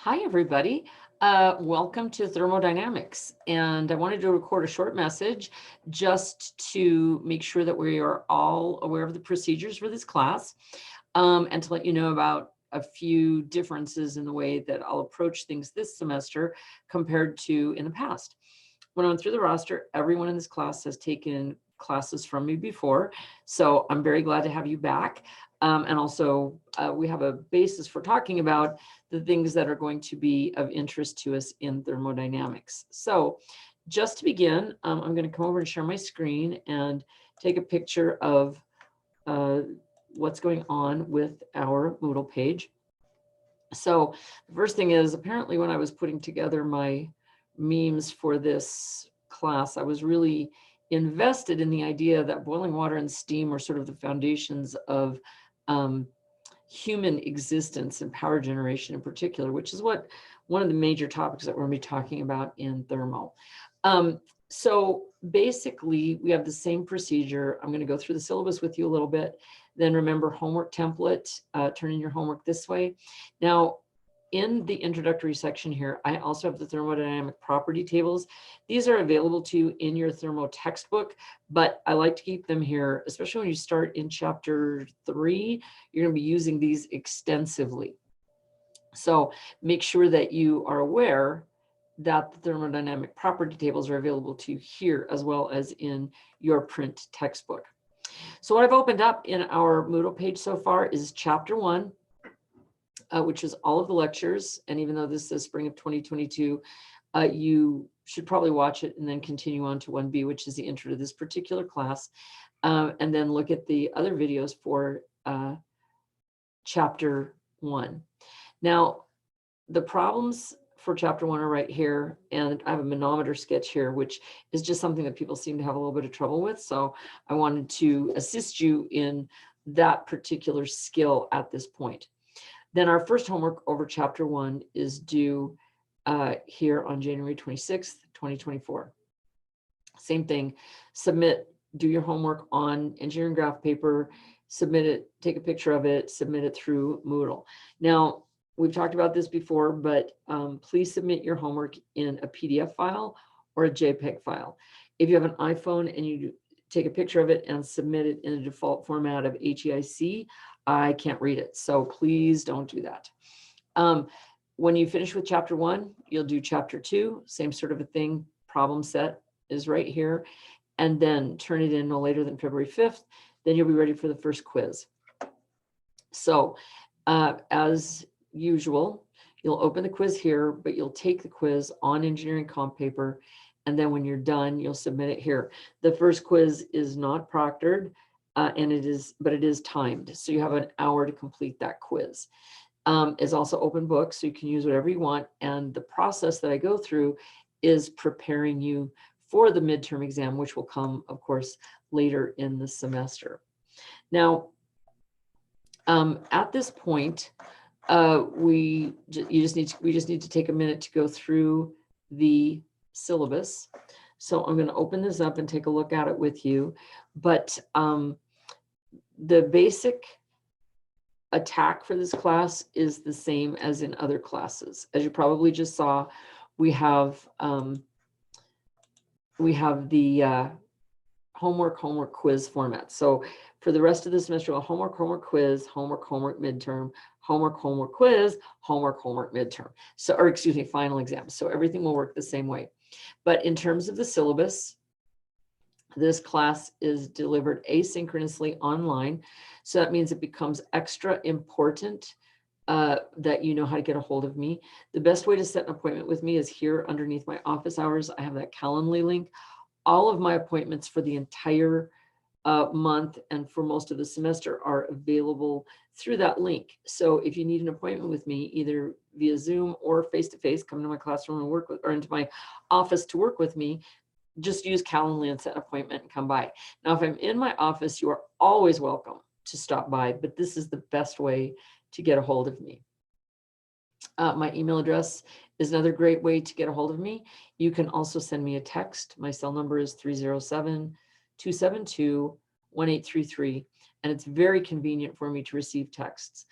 Hi, everybody. Welcome to Thermodynamics. And I wanted to record a short message just to make sure that we are all aware of the procedures for this class and to let you know about a few differences in the way that I'll approach things this semester compared to in the past. When I went through the roster, everyone in this class has taken classes from me before. So I'm very glad to have you back. And also we have a basis for talking about the things that are going to be of interest to us in thermodynamics. So just to begin, I'm going to come over and share my screen and take a picture of what's going on with our Moodle page. So the first thing is, apparently when I was putting together my memes for this class, I was really invested in the idea that boiling water and steam are sort of the foundations of human existence and power generation in particular, which is what one of the major topics that we're going to be talking about in thermo. So basically, we have the same procedure. I'm going to go through the syllabus with you a little bit. Then remember homework template, turn in your homework this way. Now, in the introductory section here, I also have the thermodynamic property tables. These are available to you in your thermo textbook, but I like to keep them here, especially when you start in chapter 3, you're going to be using these extensively. So make sure that you are aware that the thermodynamic property tables are available to you here as well as in your print textbook. So what I've opened up in our Moodle page so far is chapter 1, which is all of the lectures. And even though this is spring of 2022, you should probably watch it and then continue on to 1B, which is the intro to this particular class, and then look at the other videos for chapter 1. Now, the problems for chapter 1 are right here, and I have a manometer sketch here, which is just something that people seem to have a little bit of trouble with. So I wanted to assist you in that particular skill at this point. Then our first homework over chapter 1 is due here on January 26th, 2024. Same thing, do your homework on engineering graph paper, submit it, take a picture of it, submit it through Moodle. Now, we've talked about this before, but please submit your homework in a PDF file or a JPEG file. If you have an iPhone and you take a picture of it and submit it in a default format of HEIC, I can't read it. So please don't do that. When you finish with chapter 1, you'll do chapter 2, same sort of a thing. Problem set is right here. And then turn it in no later than February 5th. Then you'll be ready for the first quiz. So as usual, you'll open the quiz here, but you'll take the quiz on engineering comp paper. And then when you're done, you'll submit it here. The first quiz is not proctored, and it is timed. So you have an hour to complete that quiz. It's also open book, so you can use whatever you want. And the process that I go through is preparing you for the midterm exam, which will come, of course, later in the semester. Now, at this point, we just need to take a minute to go through the syllabus. So I'm going to open this up and take a look at it with you. But the basic attack for this class is the same as in other classes. As you probably just saw, we have the homework quiz format. So for the rest of the semester, a homework quiz, homework midterm, homework quiz, homework midterm. So, or excuse me, final exam. So everything will work the same way. But in terms of the syllabus, this class is delivered asynchronously online. So that means it becomes extra important that you know how to get a hold of me. The best way to set an appointment with me is here underneath my office hours. I have that Calendly link. All of my appointments for the entire month and for most of the semester are available through that link. So if you need an appointment with me, either via Zoom or face-to-face, come to my classroom and work with, or into my office to work with me, just use Calendly and set an appointment and come by. Now, if I'm in my office, you are always welcome to stop by, but this is the best way to get a hold of me. My email address is another great way to get a hold of me. You can also send me a text. My cell number is 307-272-1833, and it's very convenient for me to receive texts.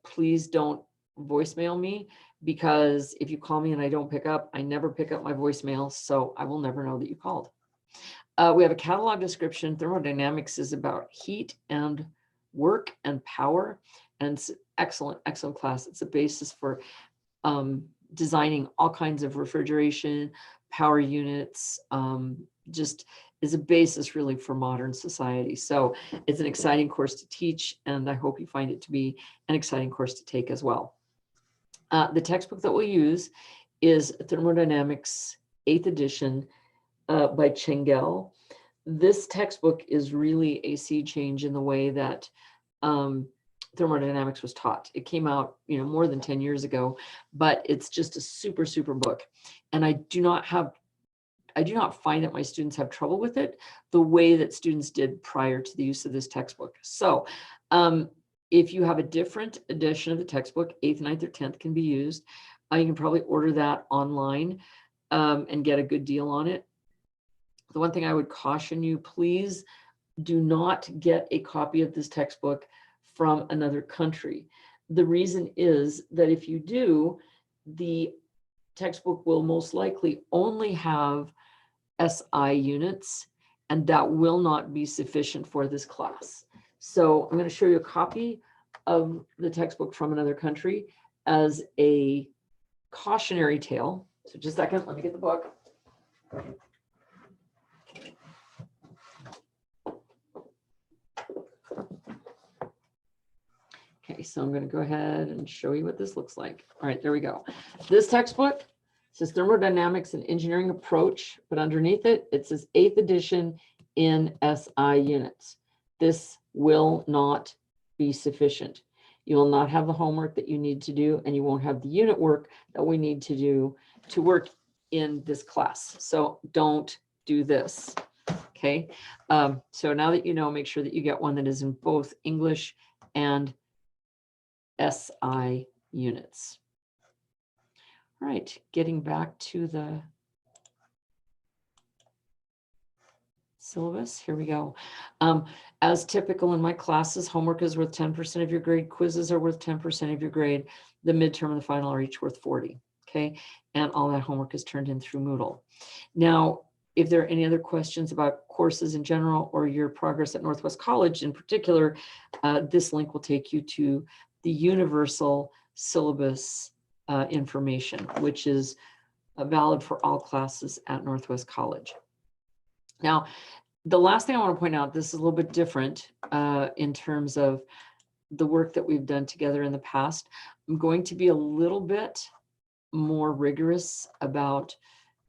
Please don't voicemail me because if you call me and I don't pick up, I never pick up my voicemail, so I will never know that you called. We have a catalog description. Thermodynamics is about heat and work and power, and it's excellent, excellent class. It's a basis for designing all kinds of refrigeration, power units, just is a basis really for modern society. So it's an exciting course to teach, and I hope you find it to be an exciting course to take as well. The textbook that we'll use is Thermodynamics 8th edition by Chengel. This textbook is really a sea change in the way that thermodynamics was taught. It came out, more than 10 years ago, but it's just a super, super book. And I do not find that my students have trouble with it the way that students did prior to the use of this textbook. So if you have a different edition of the textbook, 8th, 9th, or 10th can be used. You can probably order that online and get a good deal on it. The one thing I would caution you, please do not get a copy of this textbook from another country. The reason is that if you do, the textbook will most likely only have SI units, and that will not be sufficient for this class. So I'm going to show you a copy of the textbook from another country as a cautionary tale. So just a second, let me get the book. Okay, so I'm going to go ahead and show you what this looks like. All right, there we go. This textbook says Thermodynamics and Engineering Approach, but underneath it, it says 8th edition in SI units. This will not be sufficient. You will not have the homework that you need to do, and you won't have the unit work that we need to do to work in this class. So don't do this, okay? So now that you know, make sure that you get one that is in both English and SI units. All right, getting back to the syllabus, here we go. As typical in my classes, homework is worth 10% of your grade, quizzes are worth 10% of your grade, the midterm and the final are each worth 40, okay? And all that homework is turned in through Moodle. Now, if there are any other questions about courses in general or your progress at Northwest College in particular, this link will take you to the universal syllabus information, which is valid for all classes at Northwest College. Now, the last thing I want to point out, this is a little bit different in terms of the work that we've done together in the past. I'm going to be a little bit more rigorous about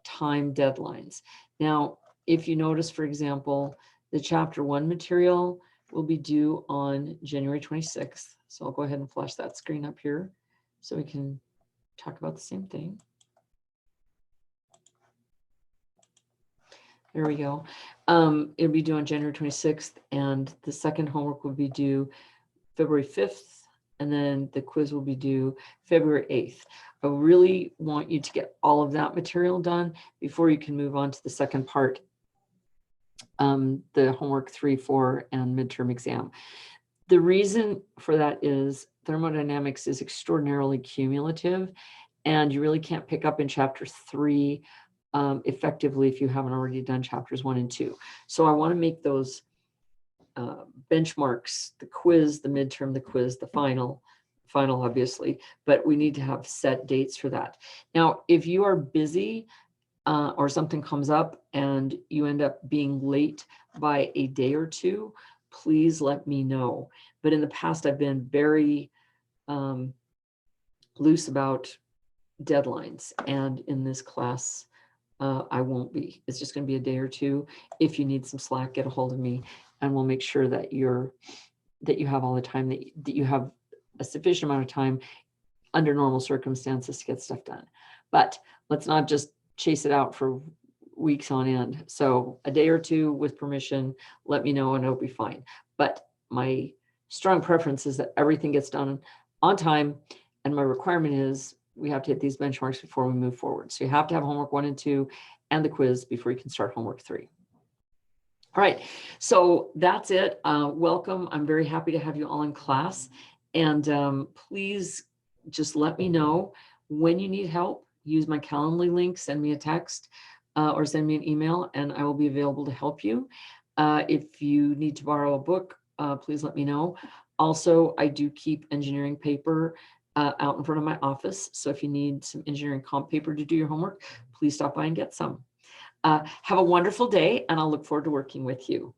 time deadlines. Now, if you notice, for example, the chapter 1 material will be due on January 26th. So I'll go ahead and flash that screen up here so we can talk about the same thing. There we go. It'll be due on January 26th, and the second homework will be due February 5th, and then the quiz will be due February 8th. I really want you to get all of that material done before you can move on to the second part, the homework 3, 4, and midterm exam. The reason for that is thermodynamics is extraordinarily cumulative, and you really can't pick up in chapter 3 effectively if you haven't already done chapters 1 and 2. So I want to make those benchmarks, the quiz, the midterm, the quiz, the final obviously, but we need to have set dates for that. Now, if you are busy or something comes up and you end up being late by a day or two, please let me know. But in the past, I've been very loose about deadlines, and in this class, I won't be. It's just going to be a day or two. If you need some slack, get a hold of me, and we'll make sure that you have all the time, that you have a sufficient amount of time under normal circumstances to get stuff done. But let's not just chase it out for weeks on end. So a day or two with permission, let me know and it'll be fine. But my strong preference is that everything gets done on time, and my requirement is we have to hit these benchmarks before we move forward. So you have to have homework 1 and 2 and the quiz before you can start homework 3. All right, so that's it. Welcome. I'm very happy to have you all in class. And please just let me know When you need help, use my Calendly link, send me a text or send me an email, and I will be available to help you. If you need to borrow a book, please let me know. Also, I do keep engineering paper out in front of my office. So if you need some engineering comp paper to do your homework, please stop by and get some. Have a wonderful day, and I'll look forward to working with you.